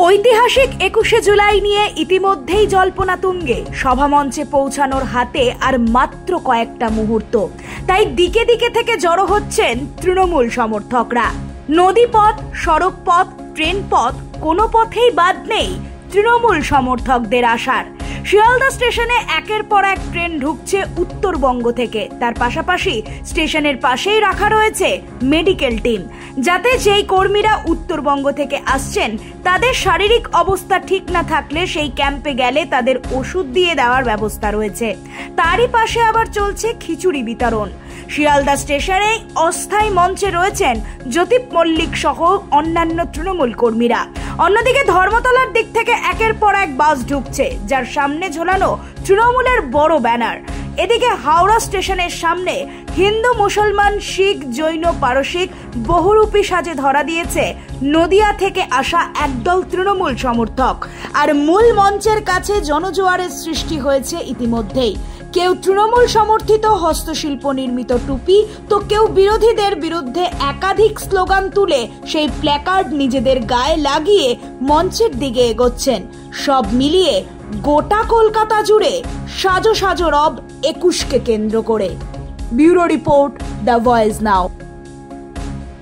ঐতিহাসিক ২১শে জুলাই নিয়ে ইতিমধ্যেই জল্পনা তুঙ্গে। সভামঞ্চে পৌঁছানোর হাতে আর মাত্র কয়েকটা মুহূর্ত, তাই দিকে দিকে থেকে জড়ো হচ্ছেন তৃণমূল সমর্থকরা। নদীপথ, সড়ক পথ, ট্রেন পথ, কোনো পথেই বাদ নেই তৃণমূল সমর্থকদের আসার। শিয়ালদা স্টেশনে একের পর এক ট্রেন ঢুকছে উত্তরবঙ্গ থেকে। তার পাশাপাশি স্টেশনের পাশেই রাখা রয়েছে মেডিকেল টিম, যাতে যেই কর্মীরা উত্তরবঙ্গ থেকে আসছেন তাদের শারীরিক অবস্থা ঠিক না থাকলে সেই ক্যাম্পে গেলে তাদের ওষুধ দিয়ে দেওয়ার ব্যবস্থা রয়েছে। তারই পাশে আবার চলছে খিচুড়ি বিতরণ। শিয়ালদা স্টেশনে অস্থায়ী মঞ্চে রয়েছেন জ্যোতি মল্লিক সহ অন্যান্য তৃণমূল কর্মীরা। অন্যদিকে ধর্মতলার দিক থেকে একের পর এক বাস ঢুকছে, যার সামনে ঝোলানো তৃণমূলের বড় ব্যানার। এদিকে হাওড়া স্টেশনের সামনে হিন্দু, মুসলমান, শিখ, জৈন, পারসিক বহুরূপী সাজে ধরা দিয়েছে নদিয়া থেকে আসা একদল তৃণমূল সমর্থক। আর মূল মঞ্চের কাছে জনজোয়ারের সৃষ্টি হয়েছে ইতিমধ্যেই। কেউ তৃণমূল সমর্থিত হস্তশিল্প নির্মিত টুপি, তো কেউ বিরোধীদের বিরুদ্ধে একাধিক স্লোগান তুলে সেই প্ল্যাকার্ড নিজেদের গায়ে লাগিয়ে মঞ্চের দিকে এগোচ্ছেন। সব মিলিয়ে গোটা কলকাতা জুড়ে সাজো সাজো রব ২১কে কেন্দ্র করে। Bureau report, the voice now.